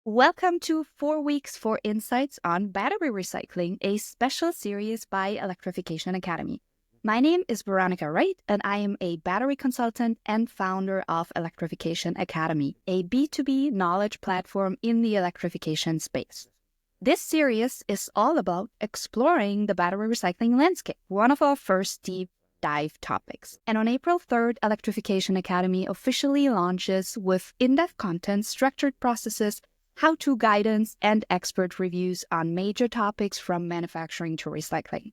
Welcome to 4 Weeks for Insights on Battery Recycling, a special series by Electrification Academy. My name is Veronika Wright, and I am a battery consultant and founder of Electrification Academy, a B2B knowledge platform in the electrification space. This series is all about exploring the battery recycling landscape, one of our first deep dive topics. And on April 3rd, Electrification Academy officially launches with in-depth content, structured processes, how-to guidance, and expert reviews on major topics from manufacturing to recycling.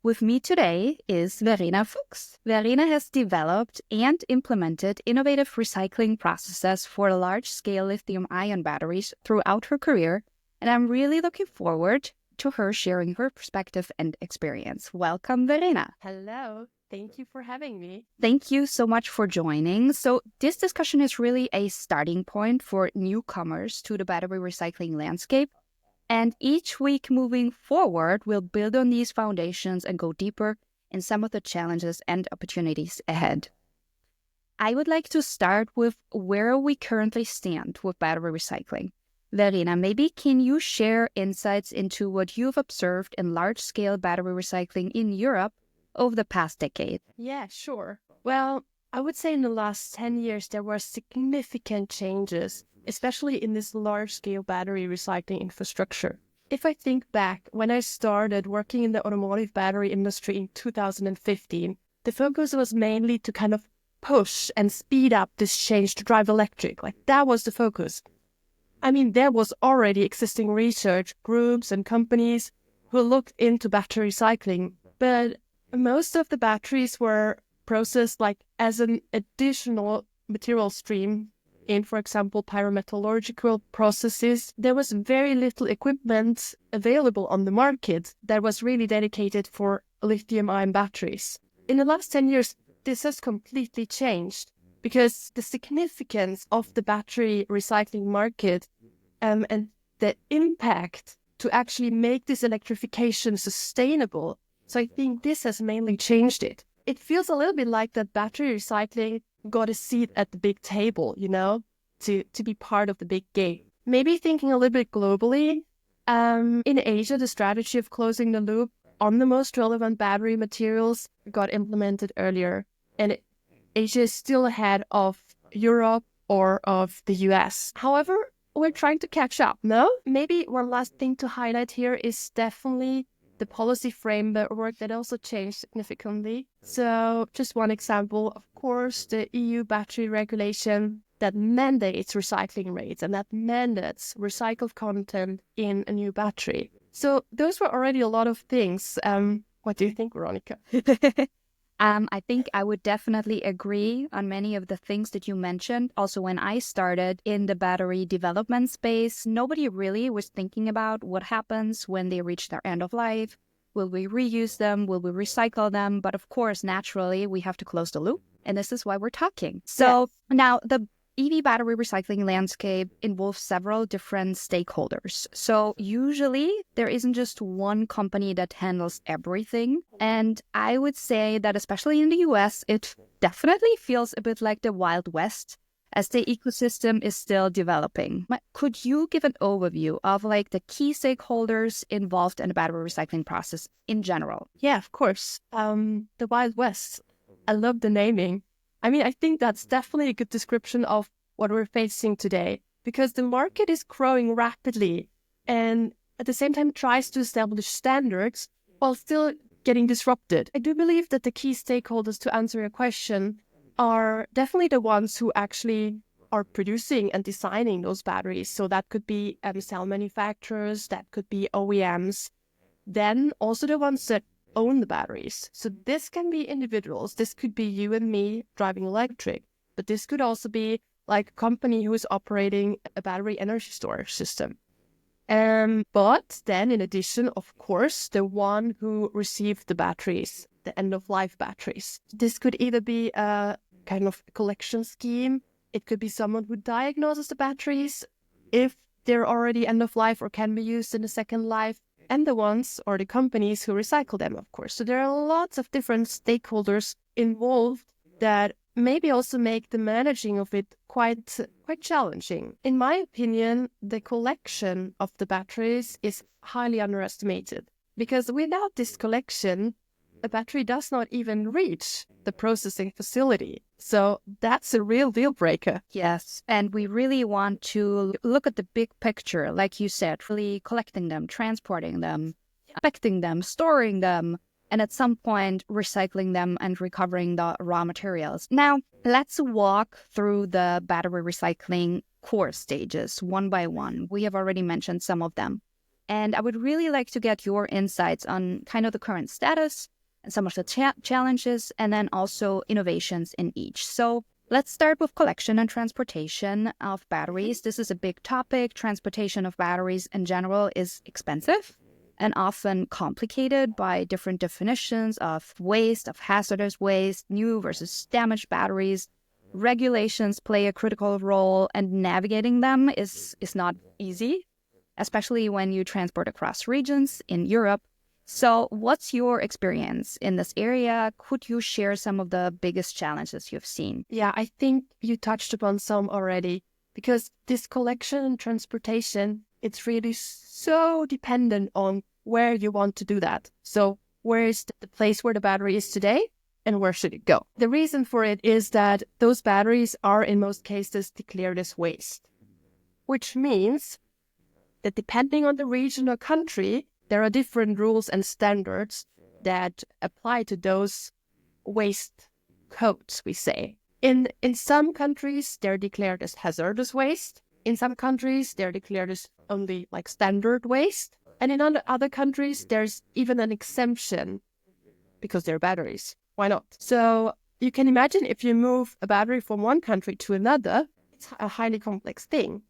With me today is Verena Fuchs. Verena has developed and implemented innovative recycling processes for large-scale lithium-ion batteries throughout her career, and I'm really looking forward to her sharing her perspective and experience. Welcome, Verena. Hello. Thank you for having me. Thank you so much for joining. So this discussion is really a starting point for newcomers to the battery recycling landscape. And each week moving forward, we'll build on these foundations and go deeper in some of the challenges and opportunities ahead. I would like to start with where we currently stand with battery recycling. Verena, maybe can you share insights into what you've observed in large-scale battery recycling in Europe over the past decade? Yeah, sure. Well, I would say in the last 10 years, there were significant changes, especially in this large-scale battery recycling infrastructure. If I think back, when I started working in the automotive battery industry in 2015, the focus was mainly to kind of push and speed up this change to drive electric. Like, that was the focus. I mean, there was already existing research groups and companies who looked into battery recycling, but most of the batteries were processed like as an additional material stream in, for example, pyrometallurgical processes. There was very little equipment available on the market that was really dedicated for lithium-ion batteries. In the last 10 years, this has completely changed because the significance of the battery recycling market and the impact to actually make this electrification sustainable. So I think this has mainly changed it. It feels a little bit like that battery recycling got a seat at the big table, to be part of the big game. Maybe thinking a little bit globally, in Asia, the strategy of closing the loop on the most relevant battery materials got implemented earlier. And Asia is still ahead of Europe or of the US. However, we're trying to catch up, no? Maybe one last thing to highlight here is definitely the policy framework that also changed significantly. So just one example, of course, the EU battery regulation that mandates recycling rates and that mandates recycled content in a new battery. So those were already a lot of things. What do you think, Veronika? I think I would definitely agree on many of the things that you mentioned. Also, when I started in the battery development space, nobody really was thinking about what happens when they reach their end of life. Will we reuse them? Will we recycle them? But of course, naturally, we have to close the loop. And this is why we're talking. So Now the EV battery recycling landscape involves several different stakeholders. So usually there isn't just one company that handles everything. And I would say that especially in the US, it definitely feels a bit like the Wild West as the ecosystem is still developing. Could you give an overview of like the key stakeholders involved in the battery recycling process in general? Yeah, of course. The Wild West. I love the naming. I mean, I think that's definitely a good description of what we're facing today, because the market is growing rapidly and at the same time tries to establish standards while still getting disrupted. I do believe that the key stakeholders to answer your question are definitely the ones who actually are producing and designing those batteries. So that could be cell manufacturers, that could be OEMs, then also the ones that own the batteries. So this can be individuals. This could be you and me driving electric, but this could also be like a company who is operating a battery energy storage system. But then in addition, of course, the one who received the batteries, the end-of-life batteries. This could either be a kind of collection scheme. It could be someone who diagnoses the batteries if they're already end-of-life or can be used in a second life. And the ones or the companies who recycle them, of course. So there are lots of different stakeholders involved that maybe also make the managing of it quite challenging. In my opinion, the collection of the batteries is highly underestimated, because without this collection, a battery does not even reach the processing facility. So that's a real deal breaker. Yes, and we really want to look at the big picture, like you said, really collecting them, transporting them, inspecting them, storing them, and at some point recycling them and recovering the raw materials. Now, let's walk through the battery recycling core stages one by one. We have already mentioned some of them. And I would really like to get your insights on kind of the current status and some of the challenges, and then also innovations in each. So let's start with collection and transportation of batteries. This is a big topic. Transportation of batteries in general is expensive and often complicated by different definitions of waste, of hazardous waste, new versus damaged batteries. Regulations play a critical role, and navigating them is not easy, especially when you transport across regions in Europe. So what's your experience in this area? Could you share some of the biggest challenges you've seen? Yeah, I think you touched upon some already, because this collection and transportation, it's really so dependent on where you want to do that. So where is the place where the battery is today, and where should it go? The reason for it is that those batteries are in most cases declared as waste, which means that depending on the region or country, there are different rules and standards that apply to those waste codes, we say. In some countries, they're declared as hazardous waste. In some countries, they're declared as only like standard waste. And in other countries, there's even an exemption because they're batteries. Why not? So you can imagine if you move a battery from one country to another, it's a highly complex thing.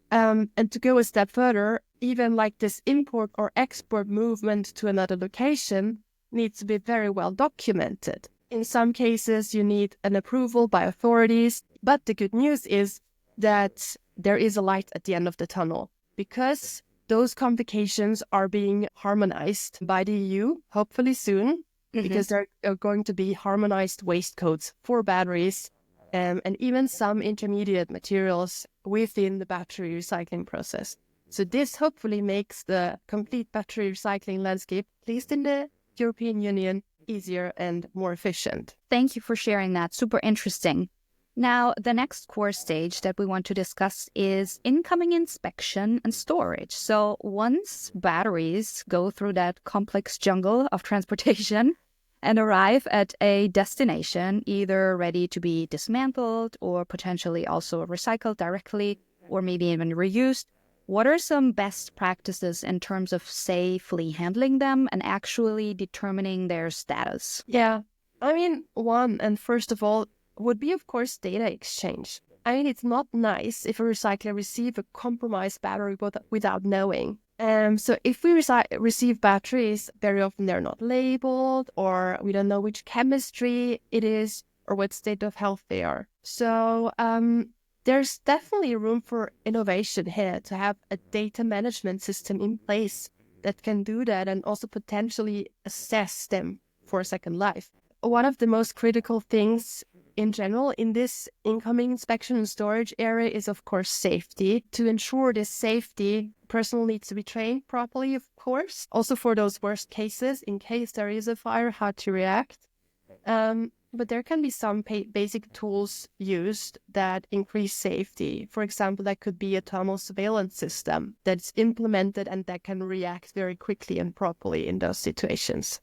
And to go a step further, even like this import or export movement to another location needs to be very well documented. In some cases, you need an approval by authorities. But the good news is that there is a light at the end of the tunnel, because those complications are being harmonized by the EU, hopefully soon, because there are going to be harmonized waste codes for batteries and even some intermediate materials within the battery recycling process. So this hopefully makes the complete battery recycling landscape, at least in the European Union, easier and more efficient. Thank you for sharing that. Super interesting. Now, the next core stage that we want to discuss is incoming inspection and storage. So once batteries go through that complex jungle of transportation and arrive at a destination, either ready to be dismantled or potentially also recycled directly, or maybe even reused, what are some best practices in terms of safely handling them and actually determining their status? Yeah, I mean, one, and first of all, would be, of course, data exchange. I mean, it's not nice if a recycler receives a compromised battery without knowing. So if we receive batteries, very often they're not labeled, or we don't know which chemistry it is or what state of health they are. So there's definitely room for innovation here to have a data management system in place that can do that and also potentially assess them for a second life. One of the most critical things in general in this incoming inspection and storage area is, of course, safety. To ensure this safety, personnel needs to be trained properly, of course. Also for those worst cases, in case there is a fire, how to react. But there can be some basic tools used that increase safety. For example, that could be a thermal surveillance system that's implemented and that can react very quickly and properly in those situations.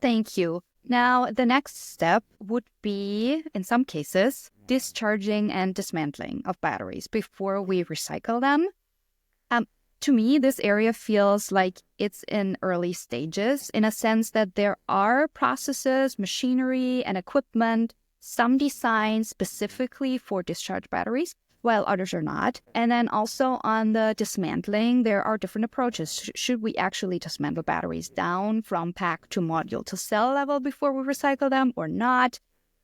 Thank you. Now, the next step would be, in some cases, discharging and dismantling of batteries before we recycle them. To me, this area feels like it's in early stages, in a sense that there are processes, machinery, and equipment, some designed specifically for discharge batteries, while others are not. And then also on the dismantling, there are different approaches. Should we actually dismantle batteries down from pack to module to cell level before we recycle them or not?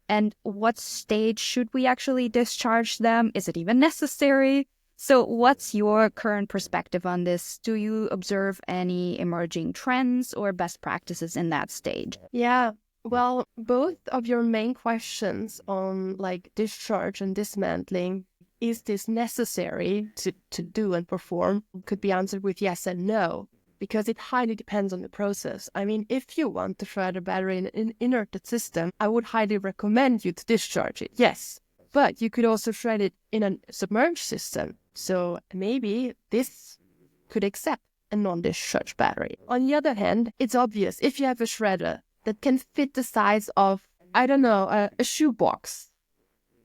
And what stage should we actually discharge them? Is it even necessary? So what's your current perspective on this? Do you observe any emerging trends or best practices in that stage? Yeah, Well, both of your main questions on like discharge and dismantling, is this necessary to do and perform, could be answered with yes and no, because it highly depends on the process. I mean, if you want to shred a battery in an inerted system, I would highly recommend you to discharge it, yes. But you could also shred it in a submerged system. So maybe this could accept a non-discharge battery. On the other hand, it's obvious if you have a shredder that can fit the size of, I don't know, a shoebox,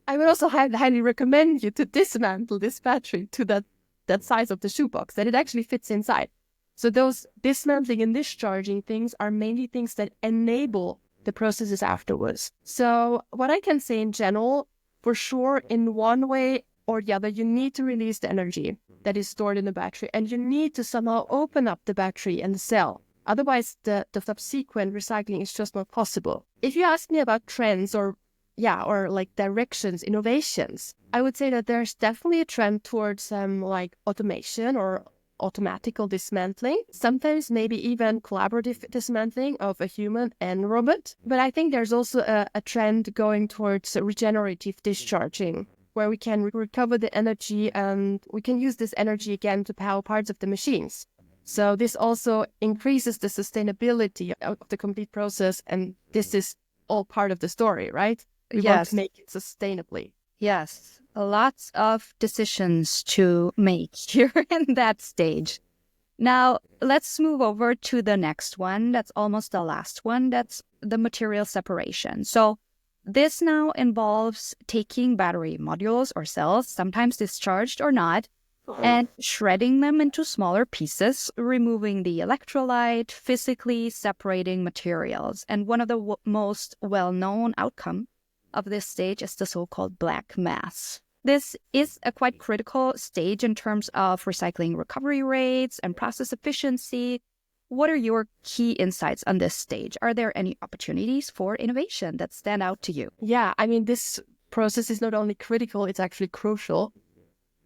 I would also highly recommend you to dismantle this battery to that size of the shoebox, that it actually fits inside. So those dismantling and discharging things are mainly things that enable the processes afterwards. So what I can say in general, for sure, in one way or the other, you need to release the energy that is stored in the battery, and you need to somehow open up the battery and the cell. Otherwise, the subsequent recycling is just not possible. If you ask me about trends or like directions, innovations, I would say that there's definitely a trend towards like automation or automatical dismantling, sometimes maybe even collaborative dismantling of a human and robot. But I think there's also a trend going towards regenerative discharging, where we can recover the energy and we can use this energy again to power parts of the machines. So this also increases the sustainability of the complete process, and this is all part of the story, right? We want to make it sustainably. Yes, lots of decisions to make here in that stage. Now, let's move over to the next one. That's almost the last one. That's the material separation. So this now involves taking battery modules or cells, sometimes discharged or not, and shredding them into smaller pieces, removing the electrolyte, physically separating materials. And one of the most well-known outcomes of this stage is the so-called black mass. This is a quite critical stage in terms of recycling recovery rates and process efficiency. What are your key insights on this stage? Are there any opportunities for innovation that stand out to you? Yeah, I mean, this process is not only critical, it's actually crucial,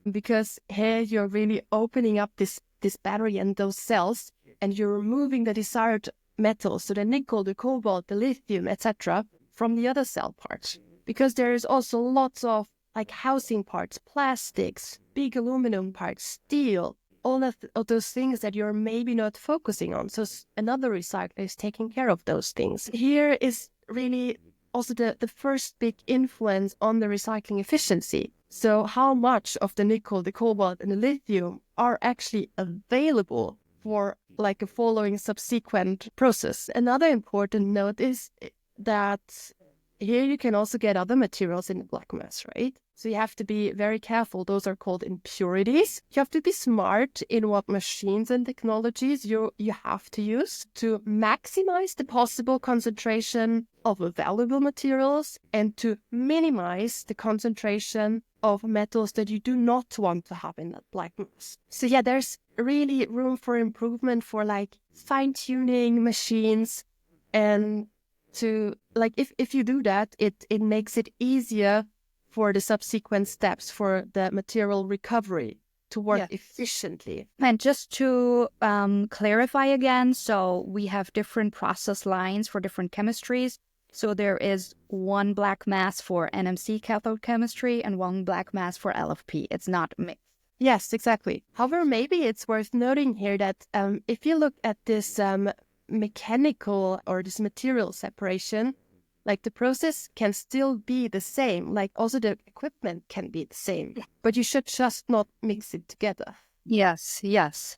because here you're really opening up this battery and those cells, and you're removing the desired metals, so the nickel, the cobalt, the lithium, etc., from the other cell parts. Because there is also lots of like housing parts, plastics, big aluminum parts, steel, all of those things that you're maybe not focusing on. So another recycler is taking care of those things. Here is really also the first big influence on the recycling efficiency. So how much of the nickel, the cobalt, and the lithium are actually available for like a following subsequent process. Another important note is that here you can also get other materials in the black mass, right? So you have to be very careful. Those are called impurities. You have to be smart in what machines and technologies you have to use to maximize the possible concentration of valuable materials and to minimize the concentration of metals that you do not want to have in that black mass. So yeah, there's really room for improvement for like fine-tuning machines, and to like if you do that, it makes it easier for the subsequent steps for the material recovery to work efficiently. And just to clarify again, so we have different process lines for different chemistries. So there is one black mass for NMC cathode chemistry and one black mass for LFP. It's not mixed. Yes, exactly. However, maybe it's worth noting here that if you look at this mechanical or this material separation, like the process can still be the same, like also the equipment can be the same, but you should just not mix it together. Yes.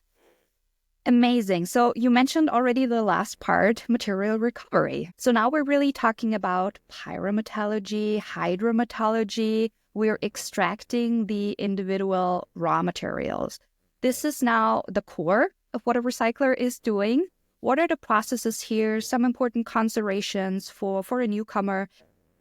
Amazing. So you mentioned already the last part, material recovery. So now we're really talking about pyrometallurgy, hydrometallurgy. We're extracting the individual raw materials. This is now the core of what a recycler is doing. What are the processes here? Some important considerations for a newcomer.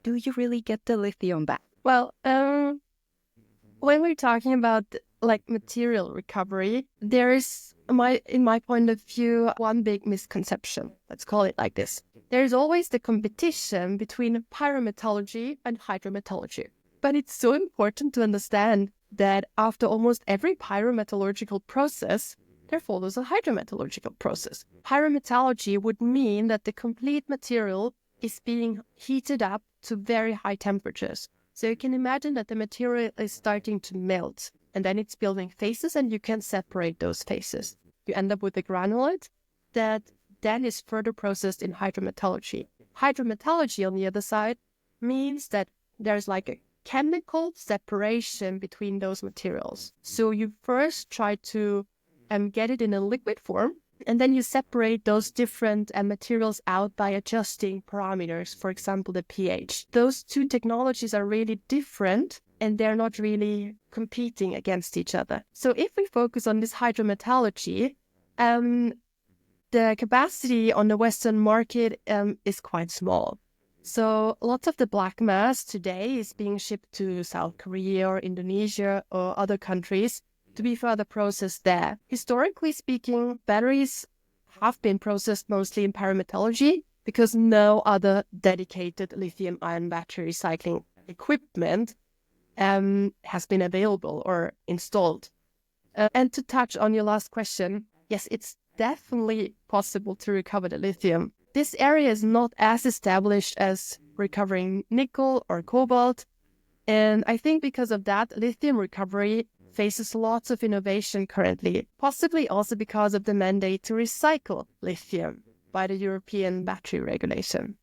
Do you really get the lithium back? Well, when we're talking about like material recovery, there is, in my point of view, one big misconception. Let's call it like this. There's always the competition between pyrometallurgy and hydrometallurgy. But it's so important to understand that after almost every pyrometallurgical process, there follows a hydrometallurgical process. Pyrometallurgy would mean that the complete material is being heated up to very high temperatures. So you can imagine that the material is starting to melt, and then it's building phases, and you can separate those phases. You end up with a granulate that then is further processed in hydrometallurgy. Hydrometallurgy, on the other side, means that there's like a chemical separation between those materials. So you first try to get it in a liquid form, and then you separate those different materials out by adjusting parameters, for example, the pH. Those two technologies are really different, and they're not really competing against each other. So if we focus on this hydrometallurgy, the capacity on the Western market is quite small. So lots of the black mass today is being shipped to South Korea or Indonesia or other countries to be further processed there. Historically speaking, batteries have been processed mostly in pyrometallurgy because no other dedicated lithium-ion battery recycling equipment has been available or installed. And to touch on your last question, yes, it's definitely possible to recover the lithium. This area is not as established as recovering nickel or cobalt. And I think because of that, lithium recovery faces lots of innovation currently, possibly also because of the mandate to recycle lithium by the European battery regulation.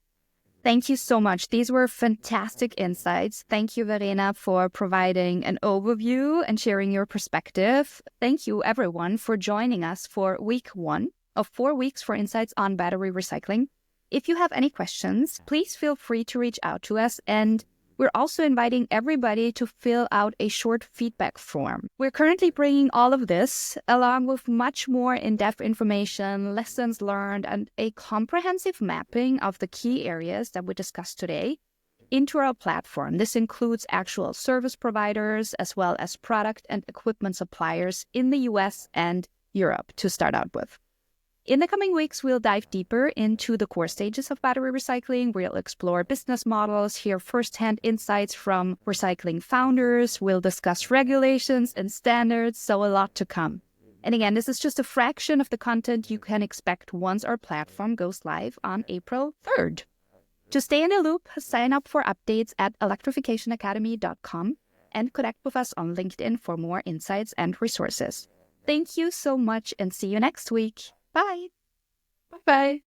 Thank you so much. These were fantastic insights. Thank you, Verena, for providing an overview and sharing your perspective. Thank you, everyone, for joining us for week 1 of 4 weeks for insights on battery recycling. If you have any questions, please feel free to reach out to us, and we're also inviting everybody to fill out a short feedback form. We're currently bringing all of this, along with much more in-depth information, lessons learned, and a comprehensive mapping of the key areas that we discussed today into our platform. This includes actual service providers, as well as product and equipment suppliers in the US and Europe to start out with. In the coming weeks, we'll dive deeper into the core stages of battery recycling. We'll explore business models, hear firsthand insights from recycling founders. We'll discuss regulations and standards, so a lot to come. And again, this is just a fraction of the content you can expect once our platform goes live on April 3rd. To stay in the loop, sign up for updates at 𝗥𝗲𝗵𝗿𝗲.com and connect with us on LinkedIn for more insights and resources. Thank you so much, and see you next week. Bye. Bye-bye.